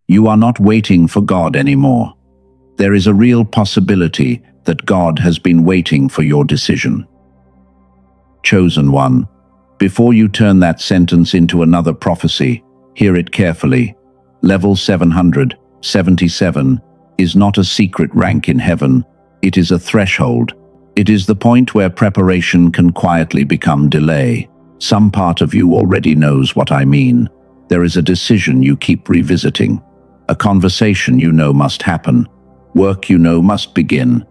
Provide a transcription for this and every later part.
You are not waiting for God anymore. There is a real possibility that God has been waiting for your decision. Chosen one, before you turn that sentence into another prophecy, hear it carefully. Level 777 is not a secret rank in heaven. It is a threshold. It is the point where preparation can quietly become delay. Some part of you already knows what I mean. There is a decision you keep revisiting. A conversation you know must happen. Work you know must begin.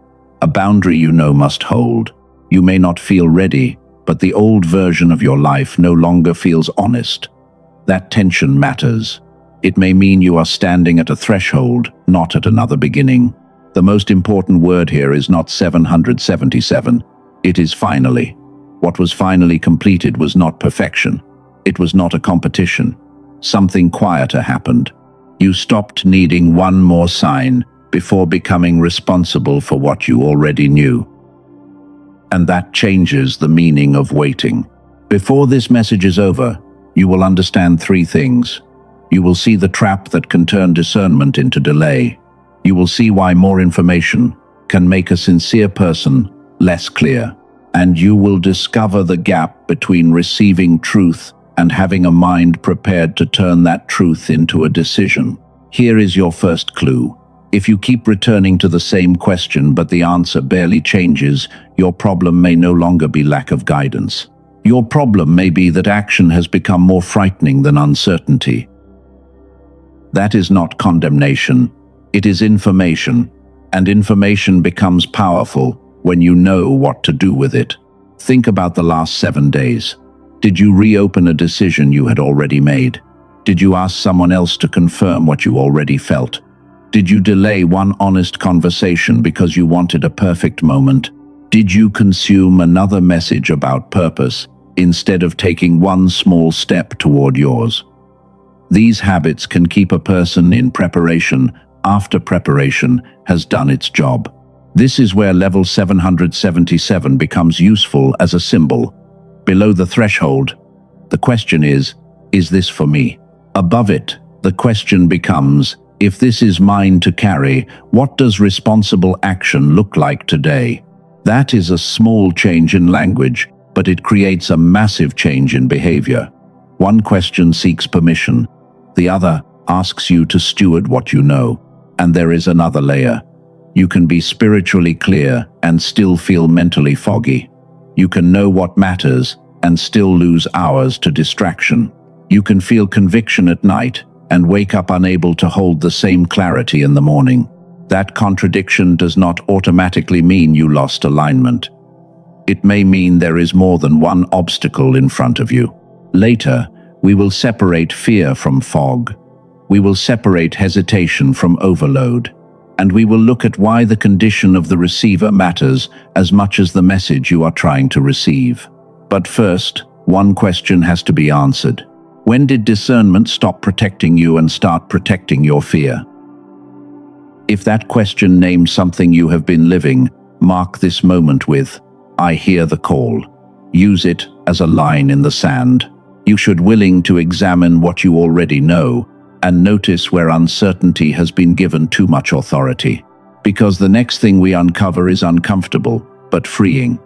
A boundary you know must hold. You may not feel ready, but the old version of your life no longer feels honest. That tension matters. It may mean you are standing at a threshold, not at another beginning. The most important word here is not 777. It is finally. What was finally completed was not perfection. It was not a competition. Something quieter happened. You stopped needing one more sign before becoming responsible for what you already knew. And that changes the meaning of waiting. Before this message is over, you will understand three things. You will see the trap that can turn discernment into delay. You will see why more information can make a sincere person less clear. And you will discover the gap between receiving truth and having a mind prepared to turn that truth into a decision. Here is your first clue. If you keep returning to the same question but the answer barely changes, your problem may no longer be lack of guidance. Your problem may be that action has become more frightening than uncertainty. That is not condemnation. It is information, and information becomes powerful when you know what to do with it. Think about the last 7 days. Did you reopen a decision you had already made? Did you ask someone else to confirm what you already felt? Did you delay one honest conversation because you wanted a perfect moment? Did you consume another message about purpose instead of taking one small step toward yours? These habits can keep a person in preparation after preparation has done its job. This is where level 777 becomes useful as a symbol. Below the threshold, the question is this for me? Above it, the question becomes, if this is mine to carry, what does responsible action look like today? That is a small change in language, but it creates a massive change in behavior. One question seeks permission. The other asks you to steward what you know. And there is another layer. You can be spiritually clear and still feel mentally foggy. You can know what matters and still lose hours to distraction. You can feel conviction at night and wake up unable to hold the same clarity in the morning. That contradiction does not automatically mean you lost alignment. It may mean there is more than one obstacle in front of you. Later, we will separate fear from fog. We will separate hesitation from overload. And we will look at why the condition of the receiver matters as much as the message you are trying to receive. But first, one question has to be answered. When did discernment stop protecting you and start protecting your fear? If that question names something you have been living, mark this moment with, I hear the call. Use it as a line in the sand. You should willing to examine what you already know and notice where uncertainty has been given too much authority. Because the next thing we uncover is uncomfortable, but freeing.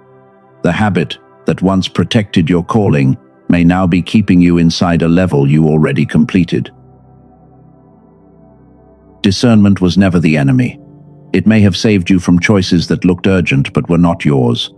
The habit that once protected your calling may now be keeping you inside a level you already completed. Discernment was never the enemy. It may have saved you from choices that looked urgent but were not yours.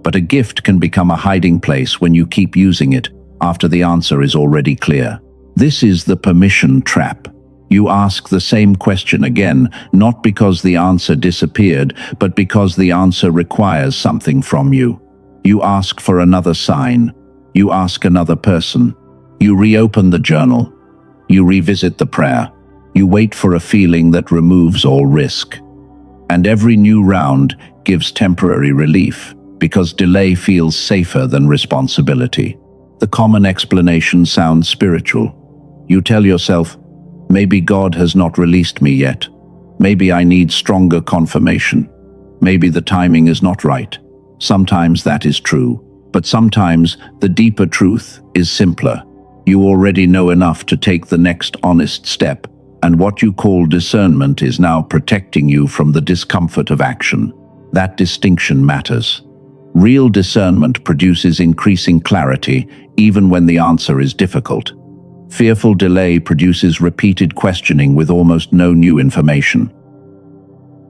But a gift can become a hiding place when you keep using it after the answer is already clear. This is the permission trap. You ask the same question again, not because the answer disappeared, but because the answer requires something from you. You ask for another sign. You ask another person. You reopen the journal. You revisit the prayer. You wait for a feeling that removes all risk. And every new round gives temporary relief, because delay feels safer than responsibility. The common explanation sounds spiritual. You tell yourself, maybe God has not released me yet. Maybe I need stronger confirmation. Maybe the timing is not right. Sometimes that is true. But sometimes the deeper truth is simpler. You already know enough to take the next honest step, And what you call discernment is now protecting you from the discomfort of action. That distinction matters. Real discernment produces increasing clarity, even when the answer is difficult. Fearful delay produces repeated questioning with almost no new information.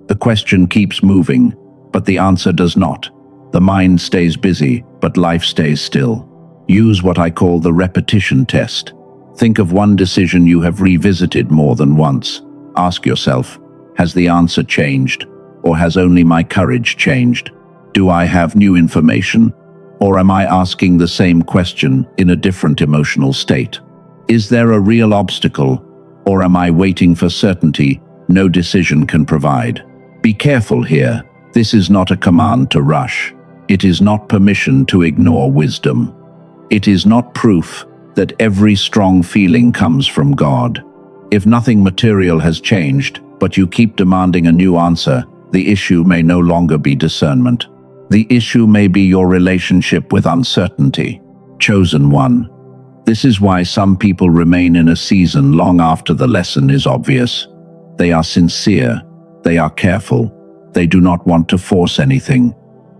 The question keeps moving, but the answer does not. The mind stays busy, but life stays still. Use what I call the repetition test. Think of one decision you have revisited more than once. Ask yourself, has the answer changed, or has only my courage changed? Do I have new information, or am I asking the same question in a different emotional state? Is there a real obstacle, or am I waiting for certainty no decision can provide? Be careful here. This is not a command to rush. It is not permission to ignore wisdom. It is not proof that every strong feeling comes from God. If nothing material has changed, but you keep demanding a new answer, the issue may no longer be discernment. The issue may be your relationship with uncertainty. Chosen one. This is why some people remain in a season long after the lesson is obvious. They are sincere. They are careful. They do not want to force anything.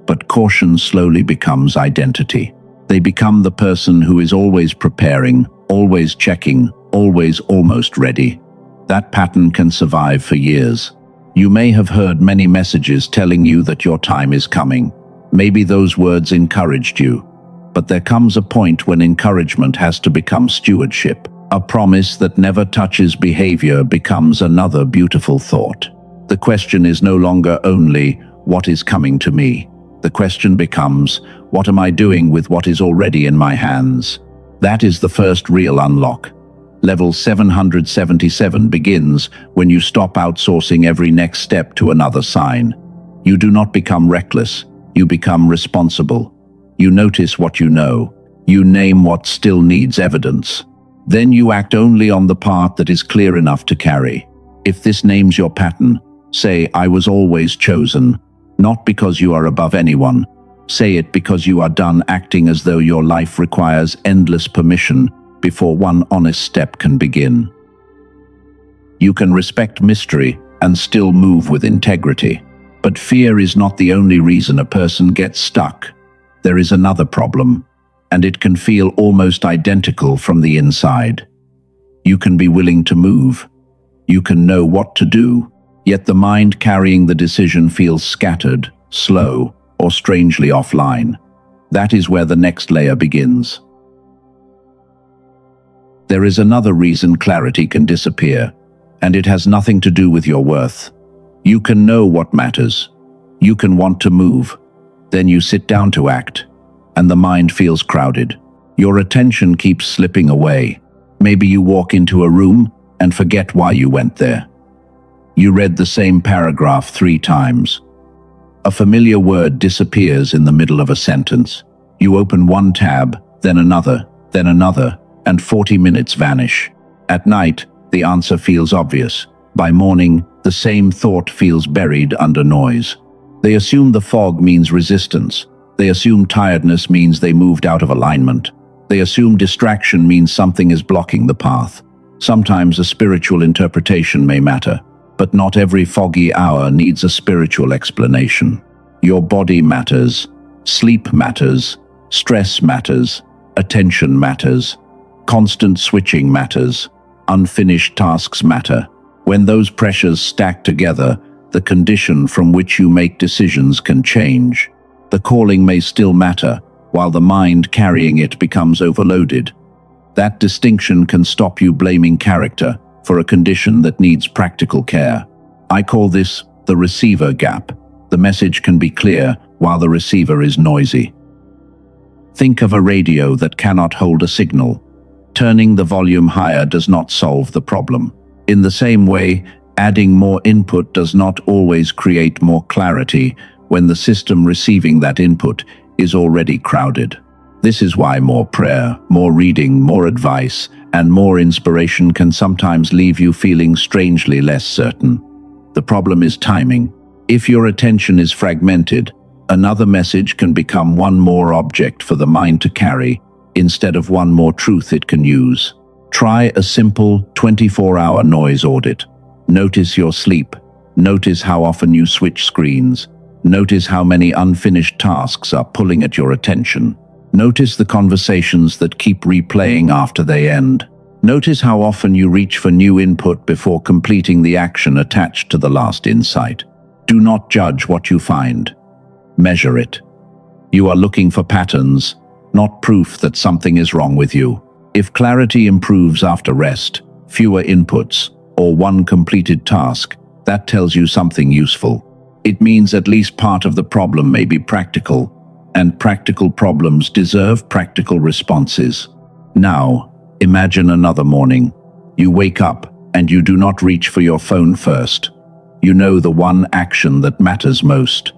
But caution slowly becomes identity. They become the person who is always preparing, always checking, always almost ready. That pattern can survive for years. You may have heard many messages telling you that your time is coming. Maybe those words encouraged you. But there comes a point when encouragement has to become stewardship. A promise that never touches behavior becomes another beautiful thought. The question is no longer only, what is coming to me? The question becomes, what am I doing with what is already in my hands? That is the first real unlock. Level 777 begins when you stop outsourcing every next step to another sign. You do not become reckless, you become responsible. You notice what you know. You name what still needs evidence. Then you act only on the part that is clear enough to carry. If this names your pattern, say, I was always chosen. Not because you are above anyone. Say it because you are done acting as though your life requires endless permission before one honest step can begin. You can respect mystery and still move with integrity. But fear is not the only reason a person gets stuck. There is another problem, and it can feel almost identical from the inside. You can be willing to move. You can know what to do, yet the mind carrying the decision feels scattered, slow, or strangely offline. That is where the next layer begins. There is another reason clarity can disappear, and it has nothing to do with your worth. You can know what matters. You can want to move. Then you sit down to act, and the mind feels crowded. Your attention keeps slipping away. Maybe you walk into a room and forget why you went there. You read the same paragraph 3 times. A familiar word disappears in the middle of a sentence. You open one tab, then another, and 40 minutes vanish. At night, the answer feels obvious. By morning, the same thought feels buried under noise. They assume the fog means resistance. They assume tiredness means they moved out of alignment. They assume distraction means something is blocking the path. Sometimes a spiritual interpretation may matter, but not every foggy hour needs a spiritual explanation. Your body matters, sleep matters, stress matters, attention matters, constant switching matters, unfinished tasks matter. When those pressures stack together, the condition from which you make decisions can change. The calling may still matter, while the mind carrying it becomes overloaded. That distinction can stop you blaming character for a condition that needs practical care. I call this the receiver gap. The message can be clear while the receiver is noisy. Think of a radio that cannot hold a signal. Turning the volume higher does not solve the problem. In the same way, adding more input does not always create more clarity when the system receiving that input is already crowded. This is why more prayer, more reading, more advice, and more inspiration can sometimes leave you feeling strangely less certain. The problem is timing. If your attention is fragmented, another message can become one more object for the mind to carry, instead of one more truth it can use. Try a simple 24-hour noise audit. Notice your sleep. Notice how often you switch screens. Notice how many unfinished tasks are pulling at your attention. Notice the conversations that keep replaying after they end. Notice how often you reach for new input before completing the action attached to the last insight. Do not judge what you find. Measure it. You are looking for patterns, not proof that something is wrong with you. If clarity improves after rest, fewer inputs, or one completed task, that tells you something useful. It means at least part of the problem may be practical, and practical problems deserve practical responses. Now, imagine another morning. You wake up, and you do not reach for your phone first. You know the one action that matters most.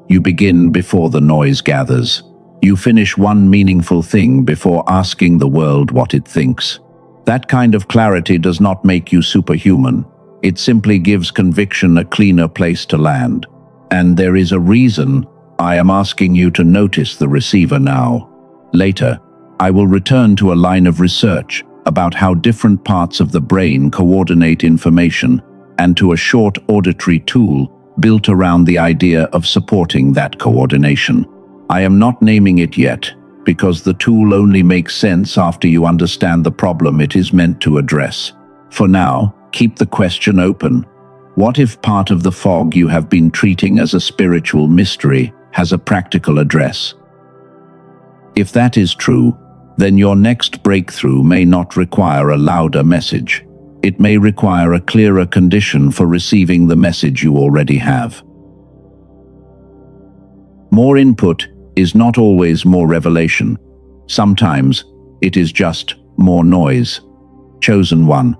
You begin before the noise gathers. You finish one meaningful thing before asking the world what it thinks. That kind of clarity does not make you superhuman. It simply gives conviction a cleaner place to land. And there is a reason I am asking you to notice the receiver now. Later, I will return to a line of research about how different parts of the brain coordinate information, and to a short auditory tool built around the idea of supporting that coordination. I am not naming it yet, because the tool only makes sense after you understand the problem it is meant to address. For now, keep the question open. What if part of the fog you have been treating as a spiritual mystery has a practical address? If that is true, then your next breakthrough may not require a louder message. It may require a clearer condition for receiving the message you already have. More input is not always more revelation. Sometimes it is just more noise. Chosen one.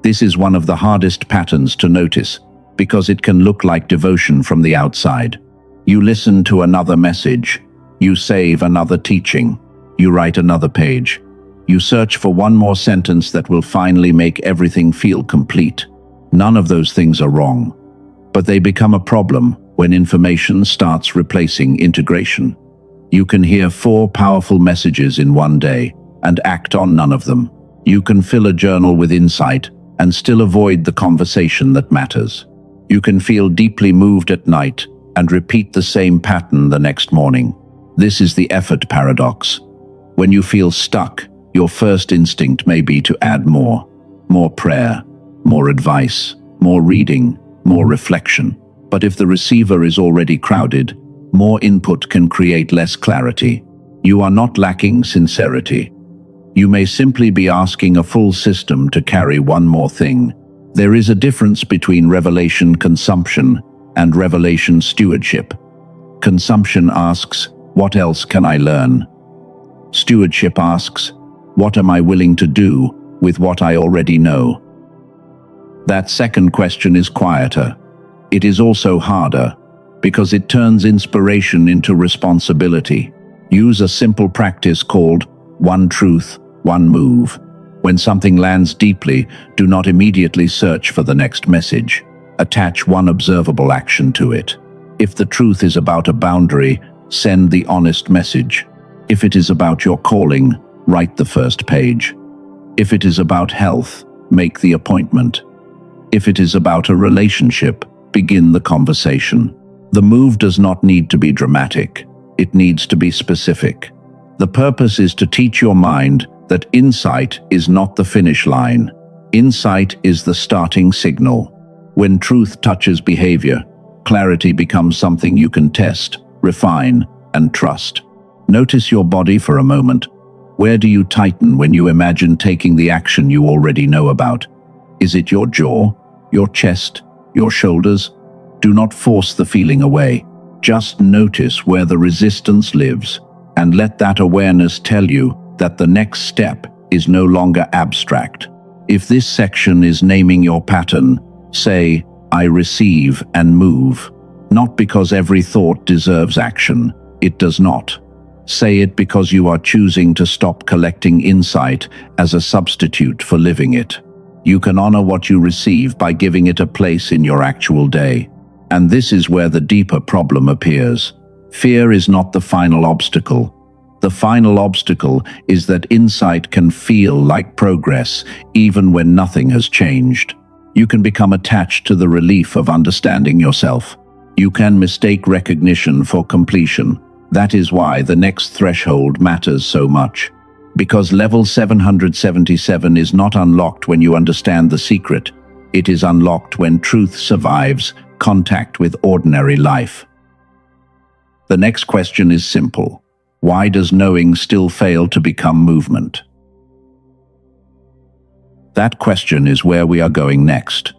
This is one of the hardest patterns to notice, because it can look like devotion from the outside. You listen to another message. You save another teaching. You write another page. You search for one more sentence that will finally make everything feel complete. None of those things are wrong, but they become a problem when information starts replacing integration. You can hear 4 powerful messages in one day and act on none of them. You can fill a journal with insight and still avoid the conversation that matters. You can feel deeply moved at night and repeat the same pattern the next morning. This is the effort paradox. When you feel stuck, your first instinct may be to add more. More prayer, more advice, more reading, more reflection. But if the receiver is already crowded, more input can create less clarity. You are not lacking sincerity. You may simply be asking a full system to carry one more thing. There is a difference between revelation consumption and revelation stewardship. Consumption asks, what else can I learn? Stewardship asks, what am I willing to do with what I already know? That second question is quieter. It is also harder, because it turns inspiration into responsibility. Use a simple practice called one truth, one move. When something lands deeply, do not immediately search for the next message. Attach one observable action to it. If the truth is about a boundary, send the honest message. If it is about your calling, write the first page. If it is about health, make the appointment. If it is about a relationship, begin the conversation. The move does not need to be dramatic. It needs to be specific. The purpose is to teach your mind that insight is not the finish line. Insight is the starting signal. When truth touches behavior, clarity becomes something you can test, refine, and trust. Notice your body for a moment. Where do you tighten when you imagine taking the action you already know about? Is it your jaw, your chest, your shoulders? Do not force the feeling away. Just notice where the resistance lives, and let that awareness tell you that the next step is no longer abstract. If this section is naming your pattern, say, I receive and move. Not because every thought deserves action. It does not. Say it because you are choosing to stop collecting insight as a substitute for living it. You can honor what you receive by giving it a place in your actual day. And this is where the deeper problem appears. Fear is not the final obstacle. The final obstacle is that insight can feel like progress, even when nothing has changed. You can become attached to the relief of understanding yourself. You can mistake recognition for completion. That is why the next threshold matters so much. Because level 777 is not unlocked when you understand the secret. It is unlocked when truth survives contact with ordinary life. The next question is simple. Why does knowing still fail to become movement? That question is where we are going next.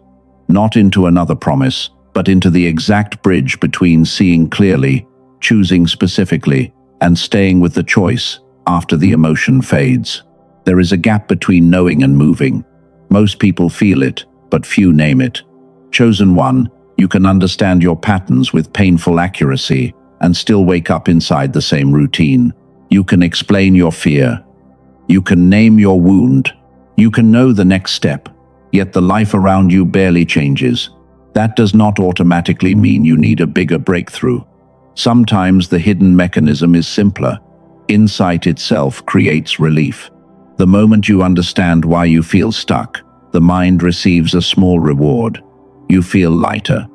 Not into another promise, but into the exact bridge between seeing clearly, choosing specifically, and staying with the choice after the emotion fades. There is a gap between knowing and moving. Most people feel it, but few name it. Chosen one, you can understand your patterns with painful accuracy and still wake up inside the same routine. You can explain your fear. You can name your wound. You can know the next step, yet the life around you barely changes. That does not automatically mean you need a bigger breakthrough. Sometimes the hidden mechanism is simpler. Insight itself creates relief. The moment you understand why you feel stuck, the mind receives a small reward. You feel lighter.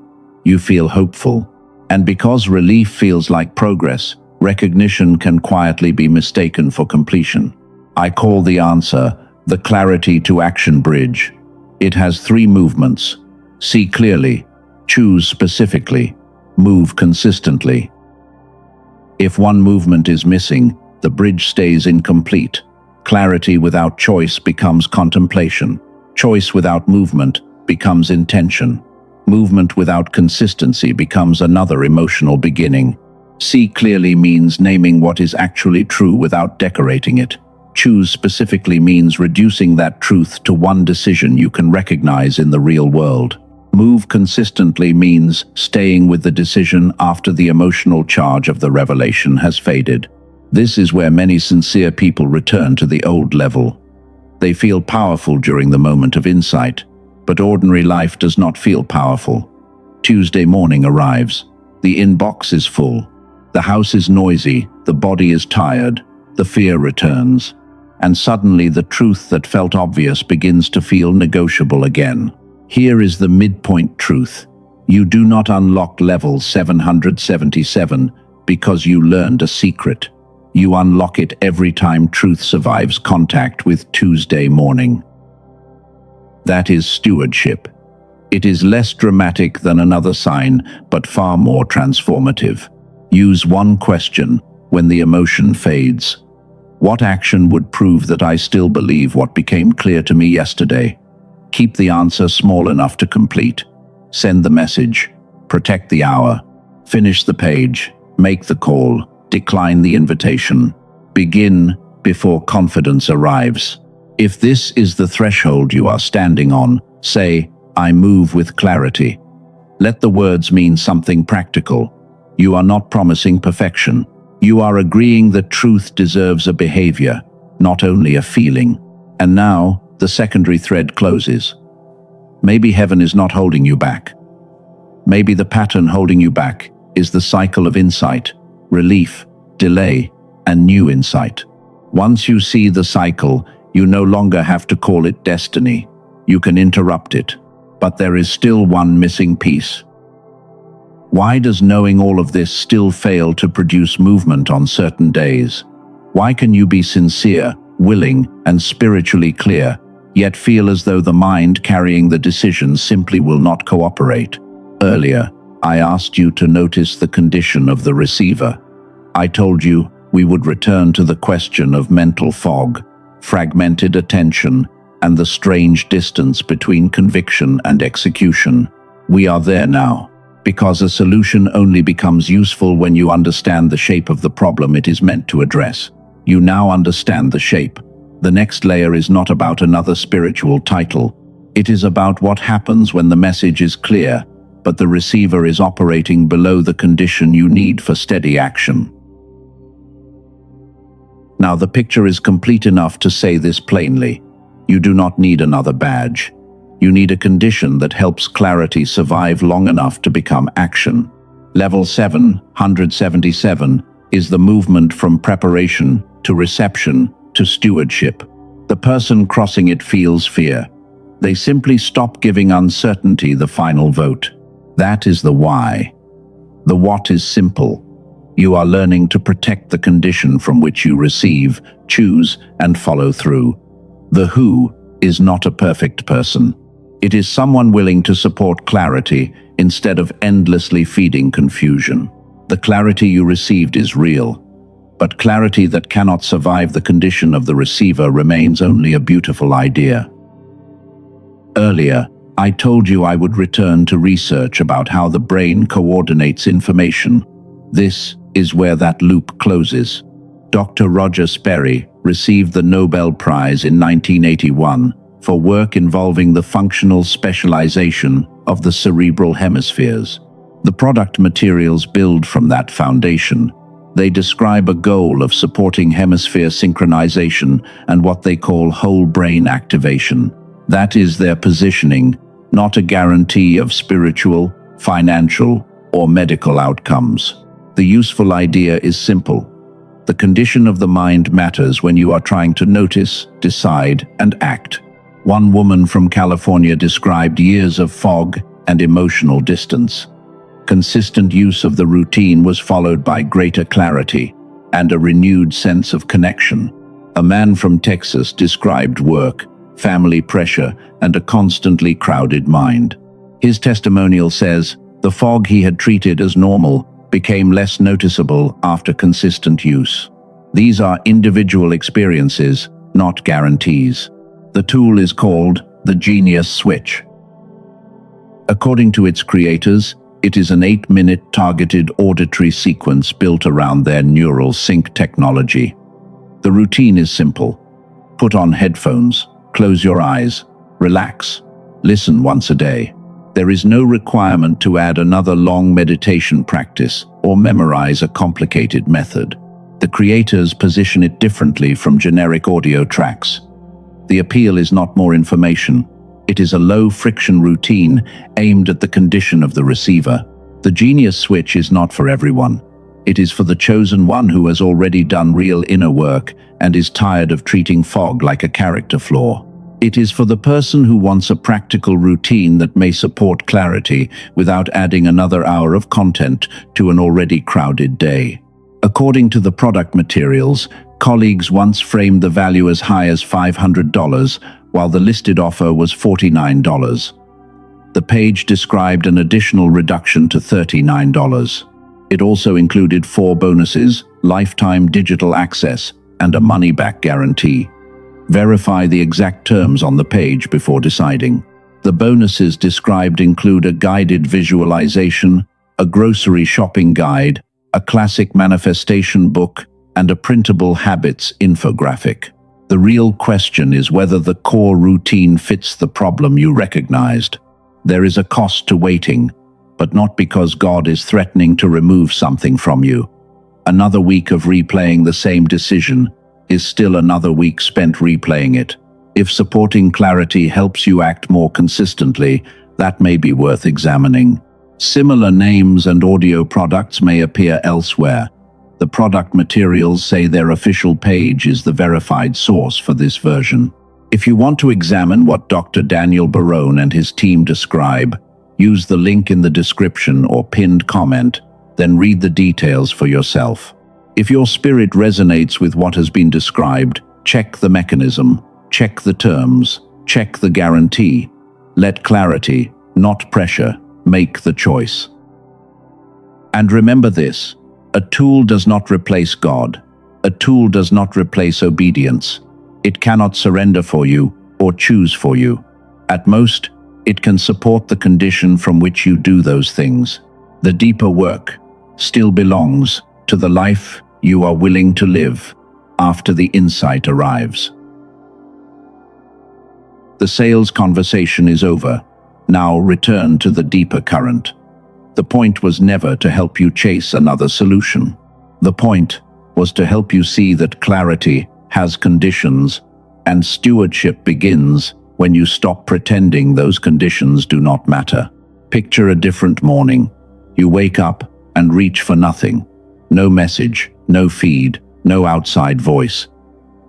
You feel hopeful. And because relief feels like progress, recognition can quietly be mistaken for completion. I call the answer the clarity to action bridge. It has 3 movements. See clearly, choose specifically, move consistently. If one movement is missing, the bridge stays incomplete. Clarity without choice becomes contemplation. Choice without movement becomes intention. Movement without consistency becomes another emotional beginning. See clearly means naming what is actually true without decorating it. Choose specifically means reducing that truth to one decision you can recognize in the real world. Move consistently means staying with the decision after the emotional charge of the revelation has faded. This is where many sincere people return to the old level. They feel powerful during the moment of insight, but ordinary life does not feel powerful. Tuesday morning arrives. The inbox is full. The house is noisy. The body is tired. The fear returns. And suddenly the truth that felt obvious begins to feel negotiable again. Here is the midpoint truth. You do not unlock level 777 because you learned a secret. You unlock it every time truth survives contact with Tuesday morning. That is stewardship. It is less dramatic than another sign, but far more transformative. Use one question when the emotion fades. What action would prove that I still believe what became clear to me yesterday? Keep the answer small enough to complete. Send the message. Protect the hour. Finish the page. Make the call. Decline the invitation. Begin before confidence arrives. If this is the threshold you are standing on, say, I move with clarity. Let the words mean something practical. You are not promising perfection. You are agreeing that truth deserves a behavior, not only a feeling. And now, the secondary thread closes. Maybe heaven is not holding you back. Maybe the pattern holding you back is the cycle of insight, relief, delay, and new insight. Once you see the cycle, you no longer have to call it destiny. You can interrupt it. But there is still one missing piece. Why does knowing all of this still fail to produce movement on certain days? Why can you be sincere, willing, and spiritually clear, yet feel as though the mind carrying the decision simply will not cooperate? Earlier, I asked you to notice the condition of the receiver. I told you we would return to the question of mental fog, fragmented attention, and the strange distance between conviction and execution. We are there now, because a solution only becomes useful when you understand the shape of the problem it is meant to address. You now understand the shape. The next layer is not about another spiritual title. It is about what happens when the message is clear, but the receiver is operating below the condition you need for steady action. Now the picture is complete enough to say this plainly. You do not need another badge. You need a condition that helps clarity survive long enough to become action. Level 777 is the movement from preparation to reception to stewardship. The person crossing it feels fear. They simply stop giving uncertainty the final vote. That is the why. The what is simple. You are learning to protect the condition from which you receive, choose, and follow through. The who is not a perfect person. It is someone willing to support clarity instead of endlessly feeding confusion. The clarity you received is real, but clarity that cannot survive the condition of the receiver remains only a beautiful idea. Earlier, I told you I would return to research about how the brain coordinates information. This is where that loop closes. Dr. Roger Sperry received the Nobel Prize in 1981 for work involving the functional specialization of the cerebral hemispheres. The product materials build from that foundation. They describe a goal of supporting hemisphere synchronization and what they call whole brain activation. That is their positioning, not a guarantee of spiritual, financial, or medical outcomes. The useful idea is simple. The condition of the mind matters when you are trying to notice, decide, and act. One woman from California described years of fog and emotional distance. Consistent use of the routine was followed by greater clarity and a renewed sense of connection. A man from Texas described work, family pressure, and a constantly crowded mind. His testimonial says, the fog he had treated as normal became less noticeable after consistent use. These are individual experiences, not guarantees. The tool is called the Genius Switch. According to its creators, it is an 8-minute targeted auditory sequence built around their neural sync technology. The routine is simple. Put on headphones, close your eyes, relax, listen once a day. There is no requirement to add another long meditation practice or memorize a complicated method. The creators position it differently from generic audio tracks. The appeal is not more information. It is a low-friction routine aimed at the condition of the receiver. The Genius Switch is not for everyone. It is for the chosen one who has already done real inner work and is tired of treating fog like a character flaw. It is for the person who wants a practical routine that may support clarity without adding another hour of content to an already crowded day. According to the product materials, colleagues once framed the value as high as $500, while the listed offer was $49. The page described an additional reduction to $39. It also included 4 bonuses, lifetime digital access, and a money-back guarantee. Verify the exact terms on the page before deciding. The bonuses described include a guided visualization, a grocery shopping guide, a classic manifestation book, and a printable habits infographic. The real question is whether the core routine fits the problem you recognized. There is a cost to waiting, but not because God is threatening to remove something from you. Another week of replaying the same decision is still another week spent replaying it. If supporting clarity helps you act more consistently, that may be worth examining. Similar names and audio products may appear elsewhere. The product materials say their official page is the verified source for this version. If you want to examine what Dr. Daniel Barone and his team describe, use the link in the description or pinned comment, then read the details for yourself. If your spirit resonates with what has been described, check the mechanism, check the terms, check the guarantee. Let clarity, not pressure, make the choice. And remember this, a tool does not replace God. A tool does not replace obedience. It cannot surrender for you or choose for you. At most, it can support the condition from which you do those things. The deeper work still belongs to the life you are willing to live after the insight arrives. The sales conversation is over. Now return to the deeper current. The point was never to help you chase another solution. The point was to help you see that clarity has conditions, and stewardship begins when you stop pretending those conditions do not matter. Picture a different morning. You wake up and reach for nothing. No message, no feed, no outside voice.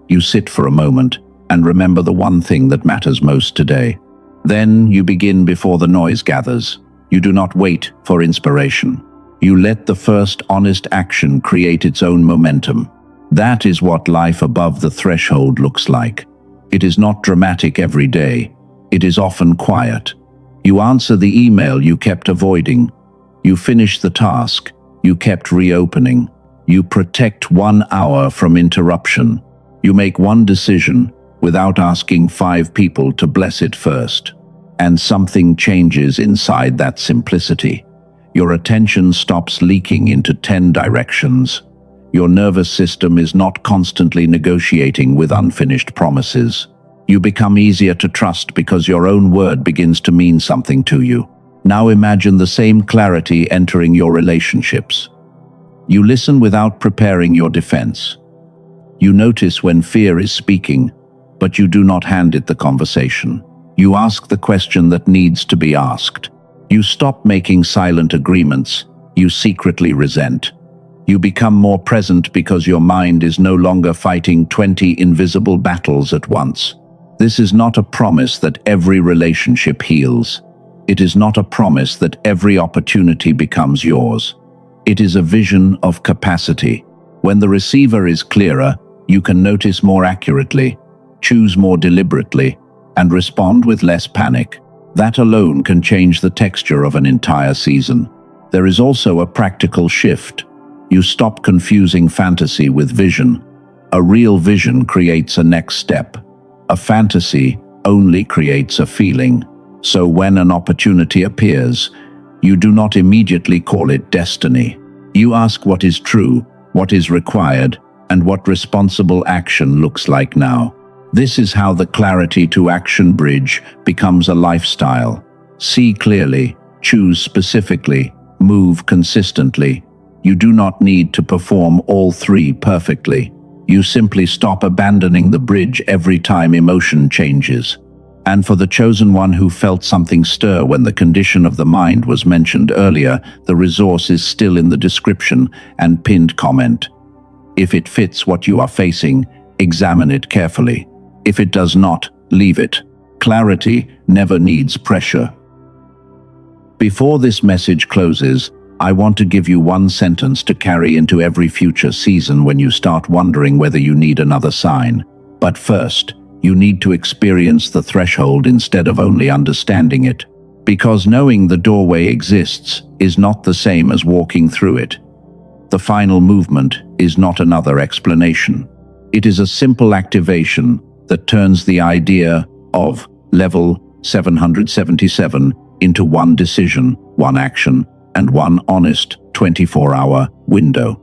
You sit for a moment and remember the one thing that matters most today. Then you begin before the noise gathers. You do not wait for inspiration. You let the first honest action create its own momentum. That is what life above the threshold looks like. It is not dramatic every day. It is often quiet. You answer the email you kept avoiding. You finish the task you kept reopening. You protect 1 hour from interruption. You make one decision without asking 5 people to bless it first. And something changes inside that simplicity. Your attention stops leaking into 10 directions. Your nervous system is not constantly negotiating with unfinished promises. You become easier to trust because your own word begins to mean something to you. Now imagine the same clarity entering your relationships. You listen without preparing your defense. You notice when fear is speaking, but you do not hand it the conversation. You ask the question that needs to be asked. You stop making silent agreements you secretly resent. You become more present because your mind is no longer fighting 20 invisible battles at once. This is not a promise that every relationship heals. It is not a promise that every opportunity becomes yours. It is a vision of capacity. When the receiver is clearer, you can notice more accurately, choose more deliberately, and respond with less panic. That alone can change the texture of an entire season. There is also a practical shift. You stop confusing fantasy with vision. A real vision creates a next step. A fantasy only creates a feeling. So when an opportunity appears, you do not immediately call it destiny. You ask what is true, what is required, and what responsible action looks like now. This is how the clarity to action bridge becomes a lifestyle. See clearly, choose specifically, move consistently. You do not need to perform all 3 perfectly. You simply stop abandoning the bridge every time emotion changes. And for the chosen one who felt something stir when the condition of the mind was mentioned earlier, the resource is still in the description and pinned comment. If it fits what you are facing, examine it carefully. If it does not, leave it. Clarity never needs pressure. Before this message closes, I want to give you one sentence to carry into every future season when you start wondering whether you need another sign. But first, you need to experience the threshold instead of only understanding it. Because knowing the doorway exists is not the same as walking through it. The final movement is not another explanation. It is a simple activation that turns the idea of level 777 into one decision, one action, and one honest 24-hour window.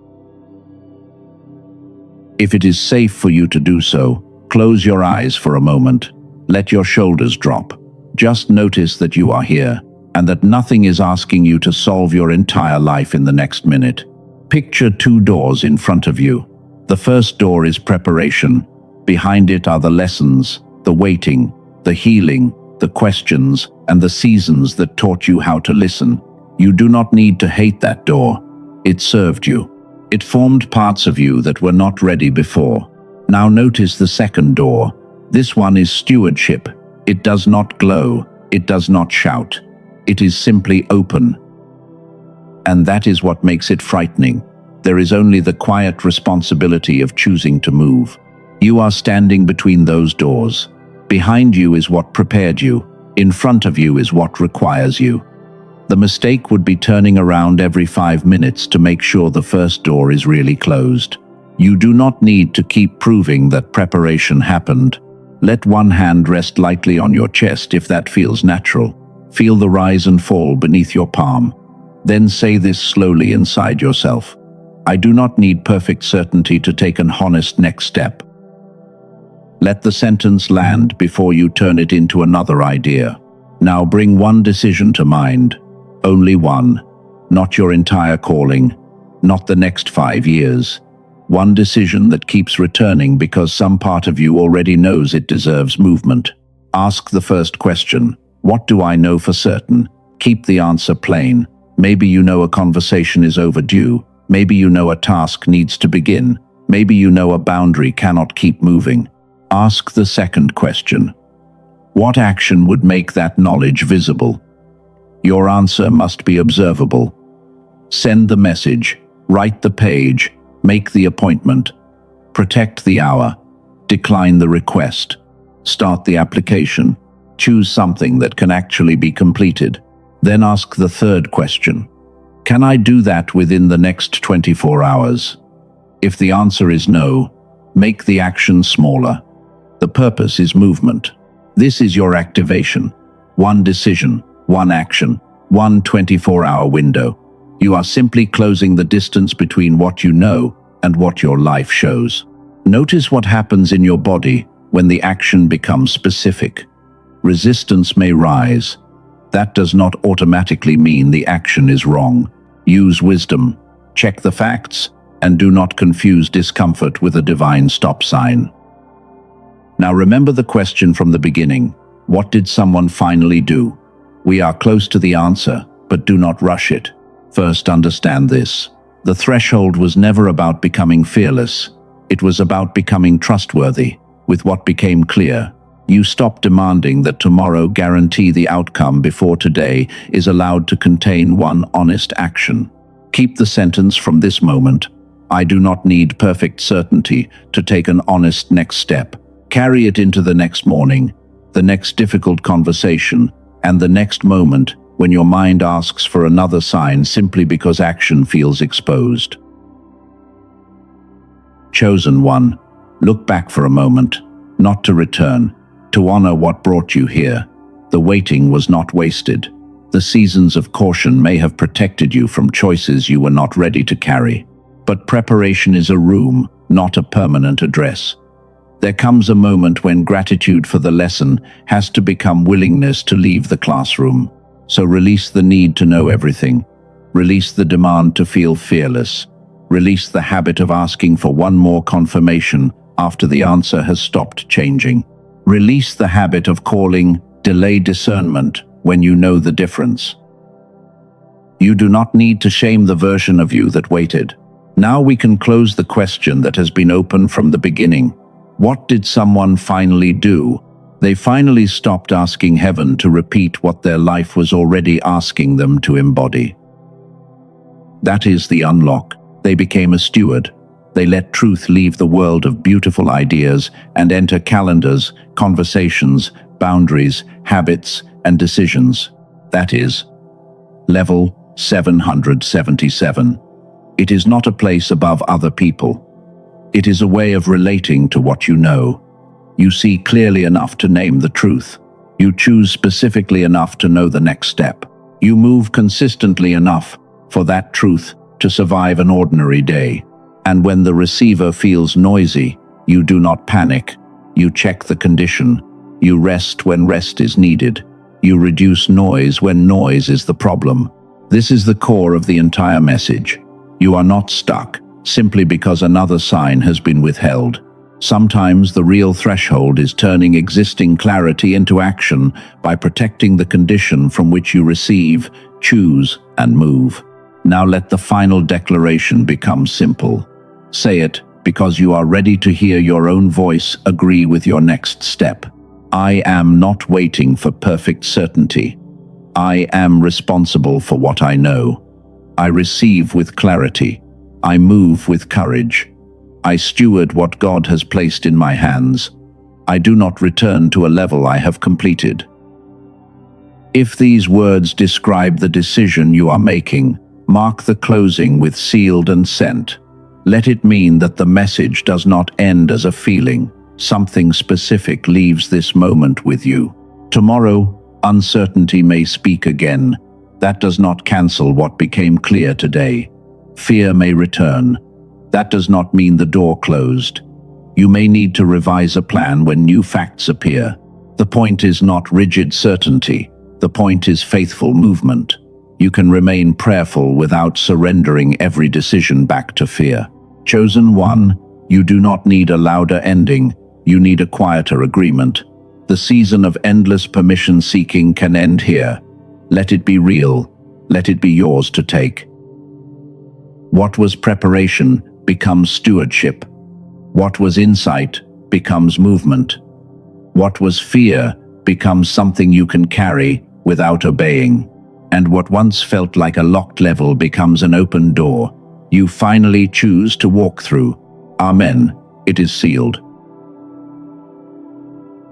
If it is safe for you to do so, close your eyes for a moment. Let your shoulders drop. Just notice that you are here, and that nothing is asking you to solve your entire life in the next minute. Picture 2 doors in front of you. The first door is preparation. Behind it are the lessons, the waiting, the healing, the questions, and the seasons that taught you how to listen. You do not need to hate that door. It served you. It formed parts of you that were not ready before. Now notice the second door. This one is stewardship. It does not glow. It does not shout. It is simply open. And that is what makes it frightening. There is only the quiet responsibility of choosing to move. You are standing between those doors. Behind you is what prepared you. In front of you is what requires you. The mistake would be turning around every 5 minutes to make sure the first door is really closed. You do not need to keep proving that preparation happened. Let one hand rest lightly on your chest if that feels natural. Feel the rise and fall beneath your palm. Then say this slowly inside yourself. I do not need perfect certainty to take an honest next step. Let the sentence land before you turn it into another idea. Now bring one decision to mind. Only one. Not your entire calling. Not the next 5 years. One decision that keeps returning because some part of you already knows it deserves movement. Ask the first question. What do I know for certain? Keep the answer plain. Maybe you know a conversation is overdue. Maybe you know a task needs to begin. Maybe you know a boundary cannot keep moving. Ask the second question. What action would make that knowledge visible? Your answer must be observable. Send the message, write the page, make the appointment, protect the hour, decline the request, start the application, choose something that can actually be completed. Then ask the third question. Can I do that within the next 24 hours? If the answer is no, make the action smaller. The purpose is movement. This is your activation. One decision, one action, one 24-hour window. You are simply closing the distance between what you know and what your life shows. Notice what happens in your body when the action becomes specific. Resistance may rise. That does not automatically mean the action is wrong. Use wisdom, check the facts, and do not confuse discomfort with a divine stop sign. Now remember the question from the beginning. What did someone finally do? We are close to the answer, but do not rush it. First, understand this. The threshold was never about becoming fearless. It was about becoming trustworthy. With what became clear, you stopped demanding that tomorrow guarantee the outcome before today is allowed to contain one honest action. Keep the sentence from this moment. I do not need perfect certainty to take an honest next step. Carry it into the next morning, the next difficult conversation, and the next moment when your mind asks for another sign simply because action feels exposed. Chosen one, look back for a moment, not to return, to honor what brought you here. The waiting was not wasted. The seasons of caution may have protected you from choices you were not ready to carry. But preparation is a room, not a permanent address. There comes a moment when gratitude for the lesson has to become willingness to leave the classroom. So release the need to know everything. Release the demand to feel fearless. Release the habit of asking for one more confirmation after the answer has stopped changing. Release the habit of calling delay discernment when you know the difference. You do not need to shame the version of you that waited. Now we can close the question that has been open from the beginning. What did someone finally do? They finally stopped asking heaven to repeat what their life was already asking them to embody. That is the unlock. They became a steward. They let truth leave the world of beautiful ideas and enter calendars, conversations, boundaries, habits, and decisions. That is level 777. It is not a place above other people. It is a way of relating to what you know. You see clearly enough to name the truth. You choose specifically enough to know the next step. You move consistently enough for that truth to survive an ordinary day. And when the receiver feels noisy, you do not panic. You check the condition. You rest when rest is needed. You reduce noise when noise is the problem. This is the core of the entire message. You are not stuck simply because another sign has been withheld. Sometimes the real threshold is turning existing clarity into action by protecting the condition from which you receive, choose, and move. Now let the final declaration become simple. Say it because you are ready to hear your own voice agree with your next step. I am not waiting for perfect certainty. I am responsible for what I know. I receive with clarity. I move with courage. I steward what God has placed in my hands. I do not return to a level I have completed. If these words describe the decision you are making, mark the closing with sealed and sent. Let it mean that the message does not end as a feeling. Something specific leaves this moment with you. Tomorrow, uncertainty may speak again. That does not cancel what became clear today. Fear may return. That does not mean the door closed. You may need to revise a plan when new facts appear. The point is not rigid certainty. The point is faithful movement. You can remain prayerful without surrendering every decision back to fear. Chosen one, you do not need a louder ending. You need a quieter agreement. The season of endless permission seeking can end here. Let it be real. Let it be yours to take. What was preparation becomes stewardship. What was insight becomes movement. What was fear becomes something you can carry without obeying. And what once felt like a locked level becomes an open door you finally choose to walk through. Amen. It is sealed.